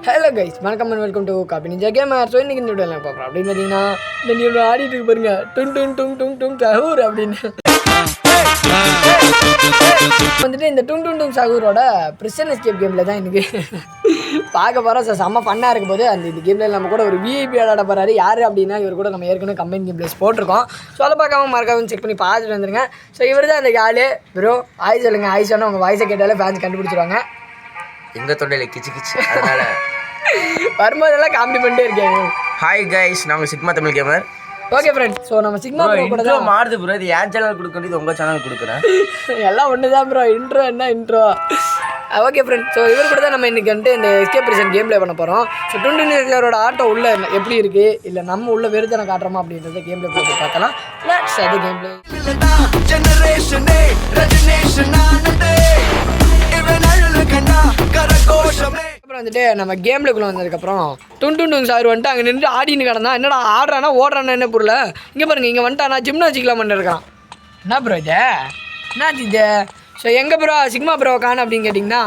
Hello guys, வணக்கம் and welcome to coffee ninja gamer. So இன்றைக்கி இந்த வீடியோவில் பார்க்குறோம் அப்படின்னு பார்த்தீங்கன்னா, இந்த நியூ ஆடிட்டு இருக்கு பாருங்க, டும் டும் டும் டும் டும் சஹூர் அப்படின்னு வந்துட்டு இந்த டும் டும் டும் சஹூரோட பிரிசன் எஸ்கேப் கேமில் தான் இன்றைக்கி பார்க்க போகிறோம். ஸோ செம்ம ஃபன்னாக இருக்கும் போது இந்த கேமில் நம்ம கூட ஒரு விஐபி விளையாட போகிறாரு. யார் அப்படின்னா இவர் கூட நம்ம ஏற்கனவே கம்பைன் கேம் பிளேஸ் போட்டிருக்கோம். ஸோ அதை பார்க்காம மறக்காம செக் பண்ணி பார்த்துட்டு வந்துருங்க. ஸோ இவர் தான் இந்த ஆளு. ப்ரோ ஆய் சொல்லுங்கள். ஆய் சொன்னால் உங்கள் வாய்ஸை கேட்டாலே ஃபேன்ஸ் கண்டுபிடிச்சிருவாங்க. எங்கள் தொண்டையில் கிச்சு கிச்சு அதனால வரும்போதெல்லாம் காமெடி பண்ணிட்டே இருக்கேன். ஹாய் கைஸ், நாங்கள் sigma Tamil gamer. Okay friends, so நம்ம சிக்மா ப்ரோ கூட தான் மாறுது ப்ரோ. இது என் சேனல் கொடுக்குறது உங்கள் சேனல் கொடுக்குறேன். எல்லாம் ஒன்று தான் ப்ரோ. இன்ட்ரோ என்ன இன்ட்ரோ. ஓகே ஃப்ரெண்ட்ஸ், ஸோ இவர் கூட தான் நம்ம இன்றைக்கி வந்துட்டு இந்த எஸ்கேப் பிரிசன் கேம் ப்ளே பண்ண போகிறோம். ஸோ 20 ஆட்டோ உள்ள எப்படி இருக்குது, இல்லை நம்ம உள்ள வெறுத்தனை காட்டுறோமா அப்படின்றத கேம் ப்ளே போட்டு பார்க்கலாம். லெட்ஸ் அது கேம் ப்ளே. அப்புறம் வந்துட்டு நம்ம கேம்லுக்குள்ள வந்ததுக்கப்புறம் டுன் சார் வந்துட்டு அங்கே நின்று ஆடின்னு கிடந்தான். என்னடா ஆடுறானா ஓடுறானா என்ன பொருள். இங்கே பாருங்க, இங்கே வந்துட்டானா ஜிம்னாஸ்டிக்லாம் பண்ணிருக்கான். என்ன ப்ரோ இது, என்னாச்சு இது? ஸோ எங்கே ப்ரோ சிக்மா ப்ரோ காண அப்படின்னு கேட்டிங்கன்னா,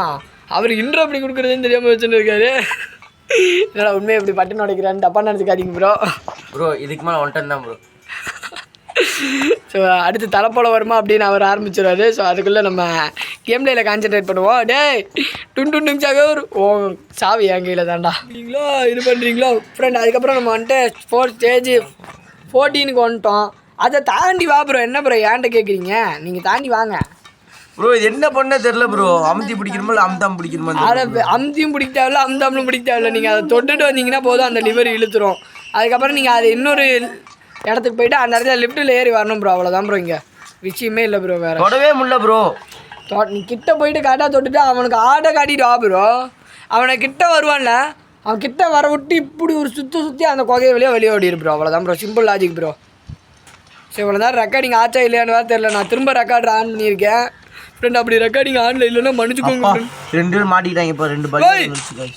அவர் இன்ட்ரோ அப்படி கொடுக்குறதுன்னு தெரியாமல் வச்சுன்னு இருக்காரு. என்னடா உண்மையை எப்படி பட்டன் உடைக்கிறான்னு தப்பாக நினச்சிக்காதீங்க ப்ரோ. ப்ரோ இதுக்கு மேலே ஒன்டன் தான் ப்ரோ. ஸோ அடுத்து தலைப்போல வருமா அப்படின்னு அவர் ஆரம்பிச்சிடுவாரு. ஸோ அதுக்குள்ளே நம்ம கேம் பிளேயில் கான்சென்ட்ரேட் பண்ணுவோம். டேய் டும் சாகர், ஓ சாவி என் கையில் தான்டா நீங்களோ இது பண்ணுறீங்களோ ஃப்ரெண்ட். அதுக்கப்புறம் நம்ம வந்துட்டு ஸ்டேஜ் 14க்கு வந்துட்டோம். அதை தாண்டி வா ப்ரோ. என்ன ப்ரோ ஏன்ட்ட கேட்குறீங்க, நீங்கள் தாண்டி வாங்க ப்ரோ. இது என்ன பண்ண தெரில ப்ரோ. அமுத்தி பிடிக்கணுமா இல்லை அமுத்தாம் பிடிக்கணுமா? அதை அமுத்தியும் பிடிக்க தேவையில்ல, அமுத்தாமலும் பிடிக்க தேவையில்ல. நீங்கள் அதை தொட்டுட்டு வந்தீங்கன்னா போதும், அந்த லிவர் இழுத்துரும். அதுக்கப்புறம் நீங்கள் அது இன்னொரு இடத்துக்கு போயிட்டு அந்த இடத்துல லிஃப்ட்டில் ஏறி வரணும் ப்ரோ. அவ்வளோதான் ப்ரோ, இங்கே விஷயமே இல்லை ப்ரோ. வேறு தொடவே முடியல ப்ரோ. நீ கிட்ட போயிட்டு கரெக்டாக தொட்டுட்டு அவனுக்கு ஆட்டை காட்டிட்டு வா ப்ரோ. அவனை கிட்ட வருவான்ல, அவன் கிட்ட வர விட்டு இப்படி ஒரு சுற்றி அந்த கொகையை வெளியே ஓடிடு ப்ரோ. அவ்வளோதான் bro, simple logic bro. So இவ்வளோ தான் ரெக்கார்டிங் ஆச்சா இல்லையான்னு வேறு தெரில. நான் திரும்ப ரெக்கார்டர் ஆன் பண்ணியிருக்கேன் ஃப்ரெண்ட். அப்படி ரெக்கார்டிங் ஆன்ல இல்லைன்னா மன்னிச்சுக்கோங்க. 2 மாட்டிக்கிட்டாங்க இப்போ. 2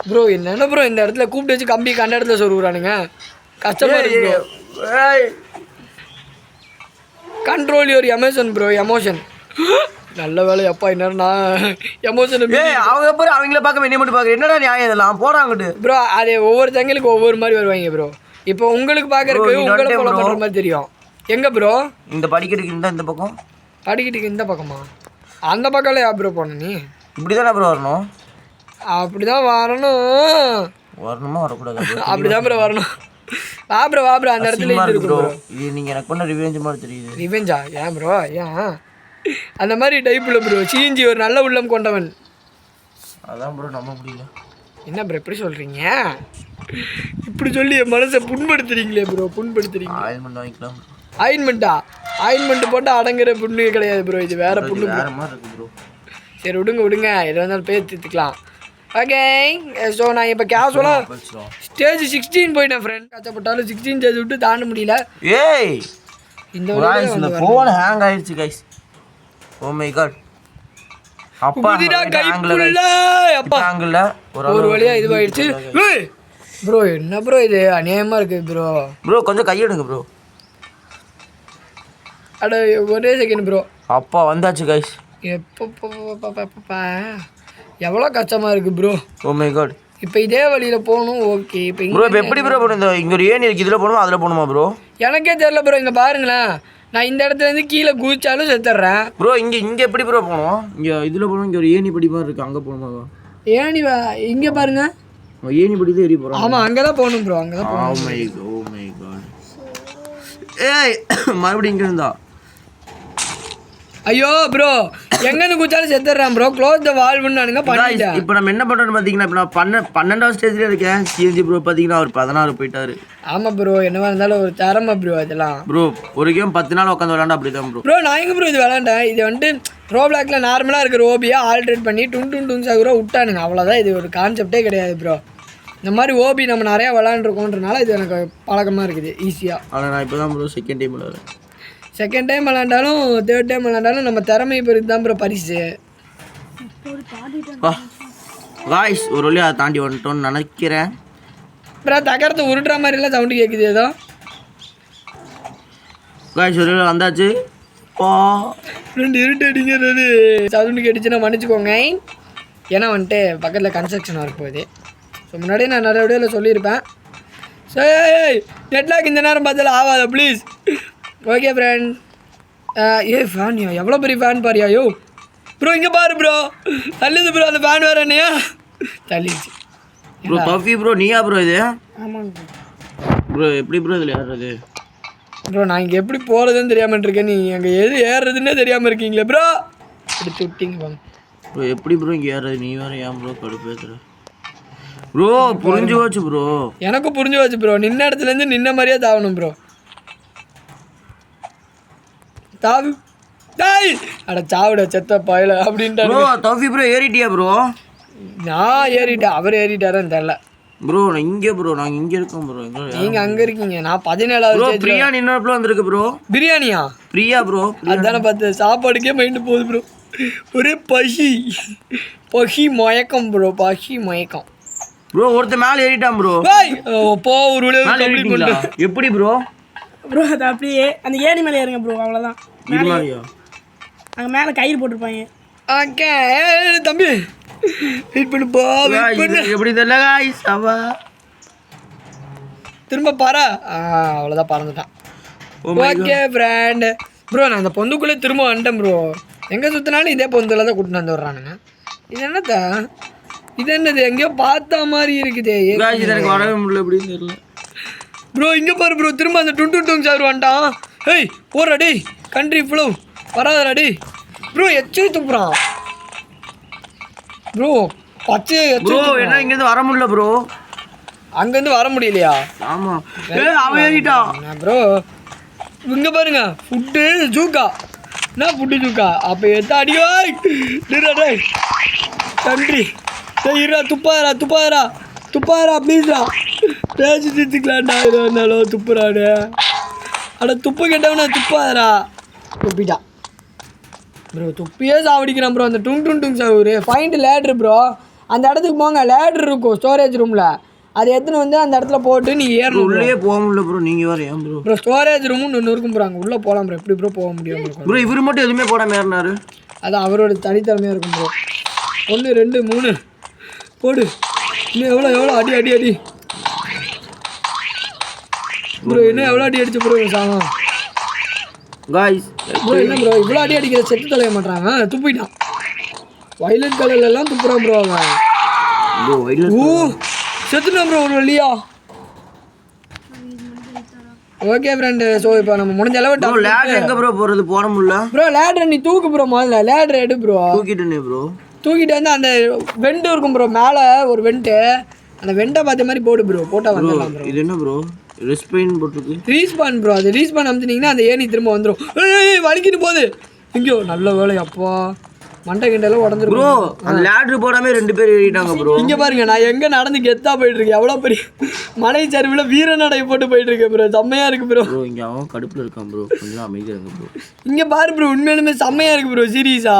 ப்ரோ என்னென்ன ப்ரோ இந்த இடத்துல கூப்பிட்டு வச்சு கம்பி கண்ட இடத்துல சொல்லுறானுங்க. கஷ்டமா இருக்கு. Control your emotion bro. Emotion நல்ல வேலை அப்பா. என்ன நான் எமோஷன் அவங்க எப்போ அவங்கள பார்க்க என்ன மட்டும் பார்க்க என்னடா நியாயம் இதெல்லாம் போகிறாங்கட்டு ப்ரோ. அது ஒவ்வொரு தங்களுக்கு ஒவ்வொரு மாதிரி வருவாங்க ப்ரோ. இப்போ உங்களுக்கு பார்க்கறதுக்கு உங்களை ஃபாலோ பண்ணுற மாதிரி தெரியும். எங்கே ப்ரோ இந்த படிக்கட்டுக்கு இந்த பக்கம், படிக்கட்டுக்கு இந்த பக்கமா? அந்த பக்கம்ல யா ப்ரோ போன நீ? இப்படி தானே ப்ரோ வரணும். அப்படி தான் வரணும். வரணுமா வரக்கூடாது? அப்படி தான் ப்ரோ வரணும். வா ப்ரோ அந்த இடத்துல இது இருக்கு ப்ரோ. இது நீங்கள் எனக்கு பண்ண ரிவெஞ்ச் மாதிரி தெரியுது. ரிவெஞ்சா? ஏன் ப்ரோ ஏன் அந்த மாதிரி டைப்பில் ப்ரோ? சீஞ்சி ஒரு நல்ல உள்ளம் கொண்டவன். அதான் ப்ரோ நம்ப முடியல. என்ன ப்ரோ எப்படி சொல்கிறீங்க? இப்படி சொல்லி என் மனசை புண்படுத்துறீங்களே ப்ரோ. புண்படுத்துறீங்க. ஆயில்மெண்ட் வாங்கிக்கலாம். ஆயின்மெண்ட்டு போட்டால் அடங்குற புண்ணு கிடையாது ப்ரோ. இது வேறு புண்ணு வேறு மாதிரி இருக்குது ப்ரோ. சரி விடுங்க, எது வந்தாலும் பேர் தீர்த்துக்கலாம். ஓகே ஸோ நான் இப்போ கேஷுவலாக ஸ்டேஜ் 16 போயிட்டேன் ஃப்ரெண்ட். கஷ்டப்பட்டாலும் 16 ஸ்டேஜ் விட்டு தாண்ட முடியல. ஏய் இந்த ஃபோன் ஹேங் ஆயிடுச்சு கைஸ். Oh my god. அப்பா ஒரு வழியா இதுவாயிடுச்சு ப்ரோ. என்ன ப்ரோ இது அநியாயமாக இருக்குது ப்ரோ. கொஞ்சம் கையெடுங்க ப்ரோ. அட ஒரே செகண்ட் ப்ரோ. அப்பா வந்தாச்சு கைஸ். எப்பப்பா எவ்வளோ கஷ்டமாக இருக்குது ப்ரோ. O my God. இப்போ இதே வழியில் போகணும். ஓகே இப்போ ப்ரோ இப்போ எப்படி ப்ரோ போகணும்? இந்த இங்கே ஒரு ஏணி இருக்குது, இதில் போகணுமா அதில் போகணுமா ப்ரோ? எனக்கே தெரியல ப்ரோ. இங்கே பாருங்களேன், நான் இந்த இடத்துலேருந்து கீழே குதிச்சாலும் செத்துட்றேன் ப்ரோ. இங்கே எப்படி ப்ரோ போகணும்? இங்கே இதில் போகணும். இங்கே ஒரு ஏணி படி மாதிரி இருக்குது, அங்கே போகணுமா? ஏணி இங்கே பாருங்க, ஏணி படி தான் ஏறி போகிறோம். ஆமாம் அங்கே தான் போகணும் ப்ரோ. அங்கே தான் போகணும். Oh my god. ஏய் மறுபடியும் இங்கே இருந்தா. ஐயோ ப்ரோ எங்கன்னு குச்சாலும் செத்துடுறான் ப்ரோ. க்ளோஸ் த வால்வுன்னு நானுங்க பண்ணிட்டேன். இப்போ நம்ம என்ன பண்ணுறோன்னு பார்த்தீங்கன்னா, இப்போ நான் 12ஆம் ஸ்டேஜ்லேயே இருக்கேன். சிஎன்ஜி ப்ரோ பார்த்தீங்கன்னா அவர் 16 போயிட்டாரு. ஆமாம் ப்ரோ, என்னவா இருந்தாலும் ஒரு தரமா ப்ரோ அதெல்லாம். ப்ரோ ஒரு கேம் 10 நாள் உட்காந்து விளாண்டா அப்படி தான் ப்ரோ. நான் எங்கே ப்ரோ இது விளாண்டேன்? இது வந்துட்டு ரோப்ளாக்ல நார்மலாக இருக்கிற ஓபியை ஆல்ட்ரேட் பண்ணி டும் சாகுரோ விட்டானுங்க. அவ்வளோதான். இது ஒரு கான்செப்டே கிடையாது ப்ரோ. இந்த மாதிரி ஓபி நம்ம நிறையா விளாண்டுருக்கோன்றனால இது எனக்கு பழக்கமாக இருக்குது ஈஸியாக. ஆனால் நான் இப்போ தான் ப்ரோ செகண்ட் டைம் விளாட்றேன். செகண்ட் டைம் விளாண்டாலும் தேர்ட் டைம் விளாண்டாலும் நம்ம திறமை பொறுத்து தான் ப்ரோ பரிசு. காய்ஸ் ஒரு வழியாக அதை தாண்டி வந்துட்டோன்னு நினைக்கிறேன். அப்புறம் தகரத்தை உருட்டுற மாதிரிலாம் சவுண்டு கேட்குது ஏதோ. காய்ஸ் ஒரு வழியாக வந்தாச்சு. ரெண்டு இருட்டு அடிங்கிறது சவுண்டு கேட்டுச்சுன்னா மன்னிச்சுக்கோங்க. ஏன்னா வந்துட்டு பக்கத்தில் கன்ஸ்ட்ரக்ஷன் ஒர்க் போகுது. ஸோ முன்னாடியே நான் நிறைய வீடியோவில் சொல்லியிருப்பேன். சரி நெட்லாக் இந்த நேரம் பார்த்தாலும் ஆகாதா ப்ளீஸ். Okay friend. ஃபேன் எவ்வளோ பெரிய ஃபேன் பாரியா? யோ ப்ரோ இங்கே பாரு ப்ரோ, தள்ளுது ப்ரோ அந்த ஃபேன் வேறு என்னையா தள்ளிடுச்சு ப்ரோ. பஃபி ப்ரோ நீயா ப்ரோ இது? ஆமாங்க ப்ரோ. எப்படி ப்ரோ இதில் ஏறுறது ப்ரோ? நான் இங்கே எப்படி போகிறதுன்னு தெரியாமல் இருக்கேன், நீ அங்கே எது ஏறுறதுன்னே தெரியாமல் இருக்கீங்களே ப்ரோ. எடுத்து விட்டீங்க பாங்க ப்ரோ. எப்படி ப்ரோ இங்கே ஏறுறது? நீ வேறு ஏன் ப்ரோ கடுப்பேத்துற ப்ரோ? புரிஞ்சு போச்சு ப்ரோ. எனக்கும் புரிஞ்சு போச்சு ப்ரோ. நின்ன இடத்துலேருந்து நின்ன மாதிரியே தாவணும் ப்ரோ. தாவு டாய் அட சாவிட செத்த பாயில அப்படின்ட்டு ப்ரோ. தௌஃபி ப்ரோ ஏறிட்டியா ப்ரோ? நான் ஏறிட்டேன், அவர் ஏறிட்டாரான்னு தெரில ப்ரோ. நான் இங்கே ப்ரோ, நாங்கள் இங்கே இருக்கோம் ப்ரோ. நீங்கள் அங்கே இருக்கீங்க, நான் 17வது. பிரியாணி என்ன ப்ரோ வந்திருக்கு ப்ரோ? பிரியாணியா? பிரியா ப்ரோ. அதுதானே பார்த்து சாப்பாடுக்கே மைண்டு போகுது ப்ரோ. ஒரே பசி பசி மயக்கம் ப்ரோ, பசி மயக்கம் ப்ரோ. ஒருத்தர் மேலே ஏறிட்டான் ப்ரோ. போ ஒரு எப்படி ப்ரோ? ப்ரோ அது அப்படியே அந்த ஏணி மேலே ஏறுங்க ப்ரோ, அவ்வளோதான். அங்கே மேலே கயிறு போட்டிருப்பாங்க. ஓகே தம்பி வெயிட் பண்ணுப்பா, வெயிட் பண்ணு. எப்படி தெரியல गाइस. அவா திரும்ப பாரா. அவ்வளோதான் பறந்துட்டான். Okay friend. ப்ரோ நான் அந்த பொந்துக்குள்ளே திரும்ப வந்துட்டேன் ப்ரோ. எங்கே சுற்றினாலும் இதே பொந்தில் தான் கூட்டின்னு வந்து விட்றானுங்க. இது என்னத்தா? இது என்னது? எங்கேயோ பார்த்தா மாதிரி இருக்குதே. எனக்கு வரவே முடியல, எப்படின்னு தெரியல ப்ரோ. இங்கே பாரு ப்ரோ, திரும்ப அந்த டுங் சார் வந்துட்டான். ஹேய் போடுறா டே, கண்ட்ரி ஃப்ளோ வராதடா டே ப்ரோ. எச்சை துப்புறான் ப்ரோ. பச்சை ப்ரோ. என்ன இங்கேருந்து வர முடியல ப்ரோ? அங்கேருந்து வர முடியலையா? ஆமாம். அவன் ஏறிட்டான் ப்ரோ. இங்கே பாருங்க, ஃபுட்டு ஜூக்கா. என்ன ஃபுட்டு ஜூக்கா? அப்போ எத்த அடியோ டே கண்ட்ரி டேரா துப்பாதரா ப்ளீஸ்ரா. பேசி திட்டுக்கலாண்டா இது வந்தாலும் துப்புறானு. அட துப்பு கேட்டவனா துப்பாதரா. துப்பிட்டான் ப்ரோ. துப்பியே சாவடிக்கிறான் ப்ரோ அந்த டுங் சாவூர். Find லேட்ரு bro. அந்த இடத்துக்கு போங்க, லேட்ரு இருக்கும் ஸ்டோரேஜ் ரூமில். அது எடுத்துன்னு வந்து அந்த இடத்துல போட்டு நீ ஏறணும். உள்ளே போக முடியல ப்ரோ. நீங்கள் வேறு ஏன் ப்ரோ? ப்ரோ ஸ்டோரேஜ் ரூமுன்னு ஒன்று இருக்கும் ப்ரோ, அங்கே உள்ளே போகலாம் ப்ரோ. எப்படி ப்ரோ போக முடியும் ப்ரோ? இவர் மட்டும் எதுவுமே போடாமல் ஏறினாரு. அது அவரோட தனித்தன்மையாக இருக்கும் ப்ரோ. 1 2 3 போடு. இன்னும் எவ்வளோ அடி ப்ரோ. இன்னும் எவ்வளோ அடி அடிச்சு ப்ரோ சாலம் गाइस ப்ரோ. என்ன ப்ரோ இவ்வளோ அடி அடிக்கிற செத்து தொலைய மாட்டாங்க? துப்பிட்டான். வயலட் கலர்லாம் துப்புறான் ப்ரோ அவன். செத்துட்டான் ப்ரோ ஒரு வழியா. Okay friend. ஸோ இப்போ நம்ம முடிஞ்ச அளவு லேடர் எங்கே ப்ரோ போகிறது? போட முடியல ப்ரோ. லேடர் நீ தூக்கு ப்ரோ, முதல்ல லேடர் எடு ப்ரோ. தூக்கிட்டேனே ப்ரோ. தூக்கிட்டு வந்து அந்த வெண்ட் இருக்கும் ப்ரோ, மேலே ஒரு வெண்ட்டு. அந்த வெண்டை பார்த்த மாதிரி போடு ப்ரோ. போட்டால் வந்துடலாம் ப்ரோ. இது என்ன ப்ரோ? ரெஸ்பைன் போட்டுருக்கு. Respawn bro. அது ரீஸ்பான் அமுத்துனீங்கன்னா அந்த ஏணி திரும்ப வந்துடும். வலிக்கிட்டு போகுது இங்கேயோ. நல்ல வேலை அப்பா, மண்டை கிண்டெல்லாம் உடஞ்சிரும் ப்ரோ. அந்த லேட்ரு போடாம 2 பேர் ஏறிட்டாங்க ப்ரோ. இங்கே பாருங்க, நான் எங்கே நடந்து கெத்தா போயிட்டு இருக்கேன். எவ்வளோ பெரிய மலை சரிவில் வீரநடை போட்டு போயிட்டு இருக்கேன் ப்ரோ. செம்மையாக இருக்கு ப்ரோ. இங்கே அவன் கடுப்பில் இருக்கான் ப்ரோ. கொஞ்சம் அமைதியாக இருங்க ப்ரோ. இங்கே பாரு ப்ரோ, உண்மையிலுமே செம்மையாக இருக்குது ப்ரோ. சீரியஸா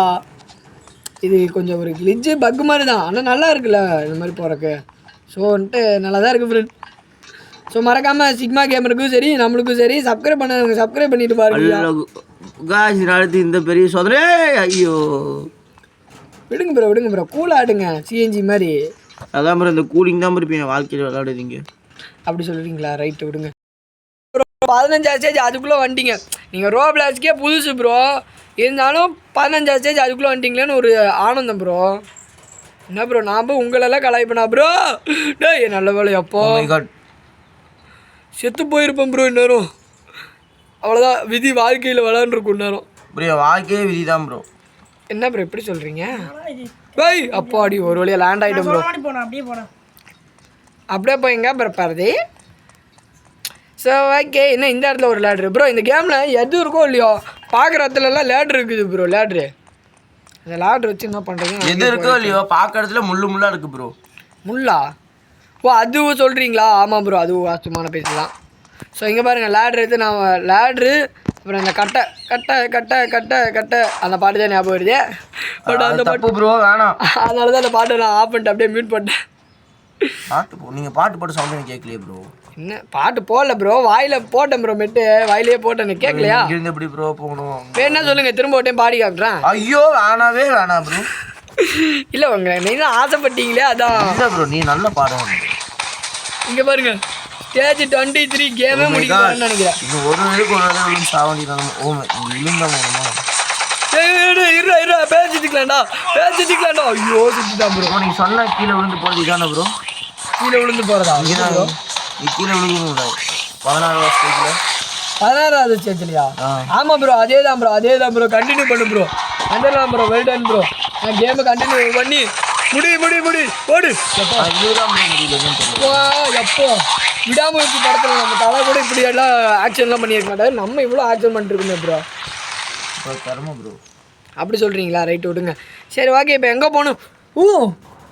இது கொஞ்சம் ஒரு கிளிச்சு பக்கு மாதிரி தான், ஆனால் நல்லா இருக்குல்ல இந்த மாதிரி போகிறக்கு. ஸோ வந்துட்டு நல்லா தான் இருக்குது ஃப்ரெண்ட். ஸோ மறக்காமல் சிக்மா கேமருக்கும் சரி நம்மளுக்கும் சரி சப்ஸ்கிரைப் பண்ணாதவங்க சப்ஸ்கிரைப் பண்ணிட்டு பாருங்க காய்ஸ். அடுத்து இந்த பெரிய சோதனை. ஐயோ விடுங்க ப்ரோ கூல் ஆடுங்க. சிஎன்ஜி மாதிரி அதான் ப்ரோ. இந்த கூலிங் தான் ப்ரோ என் வாழ்க்கையில் விளையாடுறீங்க. அப்படி சொல்லுவீங்களா? ரைட்டு விடுங்க ப்ரோ. 15 ஸ்டேஜ் அதுக்குள்ளே வந்துட்டீங்க. நீங்கள் ரோப்ளாக்ஸ்க்கே புதுசு ப்ரோ. இருந்தாலும் 15 ஸ்டேஜ் அதுக்குள்ளே வந்துட்டீங்களேன்னு ஒரு ஆனந்தம் ப்ரோ. என்ன ப்ரோ நான் போய் உங்களெல்லாம் கலாய்ப்பேனா ப்ரோ? டேய் நல்ல வேலை அப்போ செத்து போயிருப்பேன் ப்ரோ. இந்நேரம் அவ்வளோதான் விதி. வாழ்க்கையில் விளாண்டுருக்கும் நேரம் ப்ரோ. வாழ்க்கையே விதி தான் ப்ரோ. என்ன ப்ரோ எப்படி சொல்கிறீங்க? பை அப்போ அடி ஒரு வழியாக லேண்ட் ஆகிட்டோம் ப்ரோ. அப்படியே போய்ங்க ப்ரோ பாரதி. So okay. இன்னும் இந்த இடத்துல ஒரு லேட்ரு ப்ரோ. இந்த கேமில் எது இருக்கோ இல்லையோ பார்க்குற இடத்துலலாம் லேட்ரு இருக்குது ப்ரோ. லேட்ரு அந்த லேட்ரு வச்சு என்ன பண்ணுறீங்க? எது இருக்கோ இல்லையோ பார்க்குற இடத்துல முள்ளாக இருக்குது ப்ரோ. முள்ளா? ஓ அதுவும் சொல்கிறீங்களா? ஆமாம் ப்ரோ, அதுவும் வாஸ்தவமான பேச்சு தான். ஸோ இங்கே பாருங்கள், லேட்ரு எடுத்து நான் லேட்ரு அப்புறம் இந்த கட்டை கட்டை கட்டை கட்டை கட்டை அந்த பாட்டு தான் ஞாபகம் வருது. பட் அந்த பாட்டு ப்ரோ வேணாம். அதனால தான் அந்த பாட்டை நான் ஆஃப் பண்ணிட்டு அப்படியே மியூட் பண்ணிட்டேன். நீங்கள் பாட்டு போட்டு சவுண்ட் கேட்கலையே ப்ரோ. என்ன பாட்டு போடல ப்ரோ, வாயில் போட்டேன் ப்ரோ. மெட்டு வாயிலே போட்டேன், கேட்கலையா? இருந்து எப்படி ப்ரோ போகணும்? வேணா சொல்லுங்கள், திரும்ப ஒரு டைம் பாடி காட்டுறேன். ஐயோ வேணாவே வேணாம் ப்ரோ. இல்லை உங்க நீங்களும் ஆசைப்பட்டீங்களே அதான். இல்லை ப்ரோ நீ நல்ல பாடம். இங்கே பாருங்க ஸ்டேஜ் 23 கேமே முடிக்கலாம்னு நினைக்கிறேன். இது ஒரு இதுக்கு ஒரு விழுந்து சாவண்டி தான். விழுந்த மூலமா இருடா பேசிட்டுக்கலாம்டா ஐயோ சுத்திட்டான் ப்ரோ. நீ சொன்ன கீழே விழுந்து போகிறது இதானே ப்ரோ? கீழே விழுந்து போகிறதா ப்ரோ? நீ கீழே விழுந்து 16வது ஸ்டேஜில் 16வது ஸ்டேஜ்லையா? ஆமாம் ப்ரோ அதே தான் ப்ரோ கண்டினியூ பண்ணு ப்ரோ. வந்துடலாம் ப்ரோ வெல் டன் ப்ரோ. நான் கேமை கண்டினியூ பண்ணி முடி ஓடு. எப்போ விடாமுயற்சி படத்தில் நம்ம தலை கூட இப்படி எல்லாம் ஆக்ஷன்லாம் பண்ணியிருக்க மாட்டாரு. நம்ம இவ்வளோ ஆக்ஷன் பண்ணிட்டுருக்கோமே ப்ரோ. ப்ரோ அப்படி சொல்கிறீங்களா? ரைட்டு விடுங்க. சரி ஓகே இப்போ எங்கே போகணும்?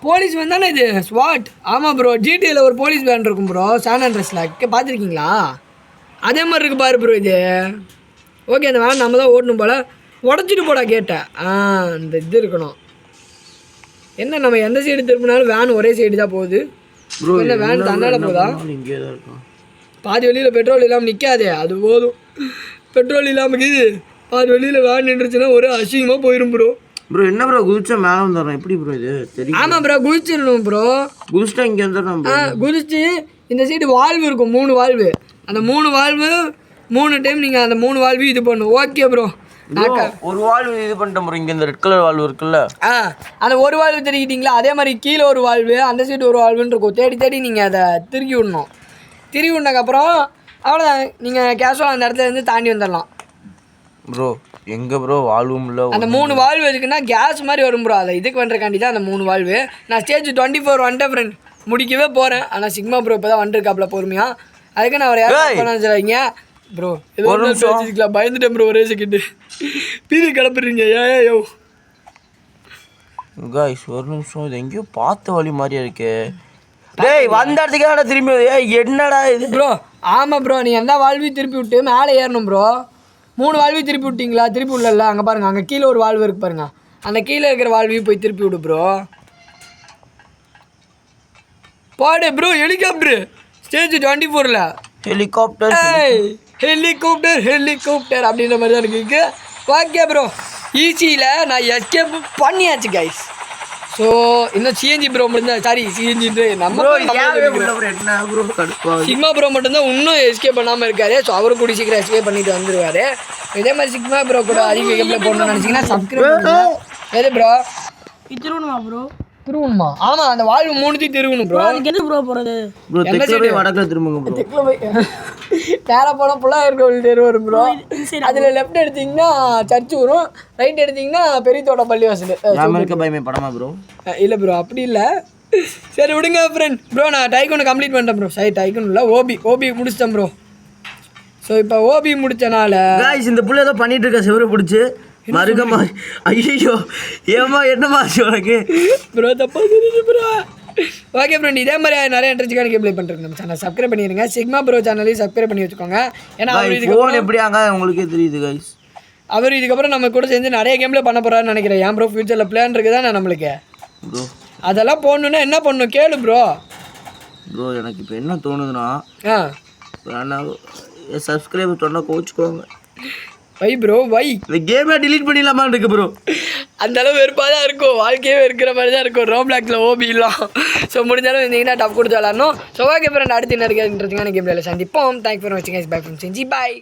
போலீஸ் வேன் தானே இது? ஸ்வாட். ஆமாம் ப்ரோ ஜிடிஏல ஒரு போலீஸ் வேன் இருக்கும் ப்ரோ சான் அண்ட்ரஸில். பார்த்துருக்கீங்களா? அதே மாதிரி இருக்கு பாரு ப்ரோ இது. ஓகே அந்த வேன் நம்ம தான் ஓடணும் போல். உடச்சிட்டு போடா கேட்டேன். அந்த இது இருக்கணும். என்ன நம்ம எந்த சைடு திரும்பினாலும் வேன் ஒரே சைடு தான் போகுது. என்ன வேன் தன்னால் போதா? இங்கே தான் இருக்கும். பாதி வெளியில் பெட்ரோல் இல்லாமல் நிற்காதே அது போதும். பெட்ரோல் இல்லாமல் இது பாதி வெளியில் வேன் நின்றுச்சுன்னா ஒரே அசிங்கமாக போயிடும் ப்ரோ. ப்ரோ என்ன ப்ரோ குதிச்சா மேலே வந்துடுறோம் எப்படி ப்ரோ இது தெரியும்? ஆமாம் ப்ரோ குதிச்சிடணும் ப்ரோ. குதிச்சிட்டா இங்கே வந்துடுறோம். குதிச்சு இந்த சைடு வால்வு இருக்கும் 3 வால்வு. அந்த 3 வால்வு 3 டைம் நீங்கள் அந்த 3 வால்வு இது பண்ணணும். Okay bro. ஒரு வால்வு இது பண்ணிட்டோம் ப்ரோ. இங்கே இந்த ரெட் கலர் வால்வு இருக்குல்ல அந்த ஒரு வால்வு திருக்கிட்டீங்களா? அதே மாதிரி கீழே ஒரு வால்வு அந்த சைடு ஒரு வால்வுன்னு இருக்கும். தேடி நீங்கள் அதை திருக்கி விடணும். திருக்கி விடனதுக்கப்புறம் அவ்வளோதான் நீங்கள் கேஷுவலாக அந்த இடத்துல இருந்து தாண்டி வந்துடலாம் ப்ரோ. எங்கே ப்ரோ வால்வும் இல்லை? அந்த 3 வால்வு எதுக்குன்னா கேஸ் மாதிரி வரும் ப்ரோ. அதை இதுக்கு பண்ணுறக்காண்டி தான் அந்த 3 வால்வு. நான் ஸ்டேஜ் 24 வந்துட்டேன் ஃப்ரெண்ட். முடிக்கவே போகிறேன். ஆனால் சிக்மா ப்ரோ இப்போ தான் வந்துருக்காப்புல பொறுமையாக. அதுக்கு நான் ஒரு யாரும் பண்ண வச்சுருக்கீங்க ப்ரோ. ஏதோ பயந்துட்டேன் ப்ரோ. ஒரே செகண்டு பீதி கிளப்புறீங்க. ஏயோ காய்ஸ் ஒரு நிமிஷம். இது எங்கேயோ பார்த்த வழி மாதிரியா இருக்கே. டேய் வந்த இடத்துக்கு திரும்பி என்னடா இது ப்ரோ? ஆமாம் ப்ரோ நீ எந்த வால்வையும் திருப்பி விட்டு மேலே ஏறணும் ப்ரோ. 3 வால்வையும் திருப்பி விட்டிங்களா? திருப்பி விடல. அங்கே பாருங்கள் அங்கே கீழே ஒரு வால்வு இருக்குது பாருங்கள். அந்த கீழே இருக்கிற வால்வையும் போய் திருப்பி விடு ப்ரோ. பாடு ப்ரோ. ஹெலிகாப்டரு ஸ்டேஜ் 24ல் ஹெலிகாப்டர் அப்படின்ற மாதிரி தான் இருக்குது. ஓகே ப்ரோ ஈஸியில் நான் எஸ்கேப் பண்ணியாச்சு கைஸ். ஸோ இன்னும் சிஎன்ஜி ப்ரோ மட்டும்தான். சாரி சிஎன்ஜின்ட்டு நம்ம சிக்மா ப்ரோ மட்டும்தான் இன்னும் எஸ்கேப் பண்ணாமல் இருக்காரு. ஸோ அவரும் கூடி சீக்கிரம் எஸ்கேப் பண்ணிட்டு வந்துடுவார். இதே மாதிரி சிக்மா ப்ரோ கூட அதிக கேமில் போடணும்னு நினச்சிங்கன்னா சப்ஸ்கிரைப் பண்ணுங்க. எது ப்ரோ? திருவணுமா ப்ரோ? திருவணுமா? ஆமாம் அந்த வால்வு 3 திருவணும் ப்ரோ. அதுக்கு என்ன ப்ரோ போகிறது? வடக்கில் திரும்புங்க ப்ரோ. தெற்கில் போய் நேராக போனால் புள்ளாயிரம் கோவில் தெரு வரும் ப்ரோ. அதில் லெஃப்ட் எடுத்திங்கன்னா சர்ச்சு வரும். ரைட் எடுத்திங்கன்னா பெரியத்தோட பள்ளிவாசல். பயமே படமா ப்ரோ? இல்லை ப்ரோ அப்படி இல்லை. சரி விடுங்க ஃப்ரெண்ட். ப்ரோ நான் டைக்கோனை கம்ப்ளீட் பண்ணிட்டேன் ப்ரோ. சரி டைக்கோன் இல்லை ஓபி முடிச்சிட்டேன் ப்ரோ. ஸோ இப்போ ஓபி முடித்தனால இந்த புள்ள ஏதோ பண்ணிட்டு இருக்க சிவரை பிடிச்சி மறுக்கமா. ஐயோ ஏமா என்னமா உனக்கு ப்ரோ தப்பா தெரியுது ப்ரோ. ஓகே ஃப்ரெண்ட் இதே மாதிரி நிறைய இன்ட்ரெஸ்டிங்கான கேம் ப்ளே பண்ணுறேன். நம்ம சேனல் சப்ஸ்கிரைப் பண்ணிடுங்க. சிக்மா ப்ரோ சேனலையும் சப்ஸ்கிரைப் பண்ணி வச்சுக்கோங்க. ஏன்னா அவர் இதுக்கு எப்படியாங்க உங்களுக்கே தெரியுது கைஸ். அவர் இதுக்கப்புறம் நம்ம கூட சேர்ந்து நிறைய கேம் ப்ளே பண்ண போகிறாருன்னு நினைக்கிறேன். ஏன் ப்ரோ ஃபியூச்சரில் பிளான் இருக்குது தானே நம்மளுக்கு. ப்ரோ அதெல்லாம் போடணுன்னா என்ன பண்ணணும் கேளு ப்ரோ. எனக்கு இப்போ என்ன தோணுதுன்னா சப்ஸ்கிரைப் சொன்னால் கோச்சுக்கோங்க. வை ப்ரோ வை. இந்த கேமே டிலீட் பண்ணிடலாமான்னு இருக்கு ப்ரோ. அந்த அளவு வெறுப்பாக தான் இருக்கும். வாழ்க்கையே இருக்கிற மாதிரி தான் இருக்கும். ரோப்ளாக்ஸில் ஓபி இல்லாம். ஸோ முடிஞ்சாலும் இருந்தீங்கன்னா டப் கொடுத்து விளாடணும். ஸோ ஓகே ஃப்ரெண்ட் அடுத்து என்ன இன்ட்ரெஸ்டிங்கான கேம் சந்திப்போம். தேங்க்ஸ் ஃபார் வாட்சிங். Bye from Senji bye.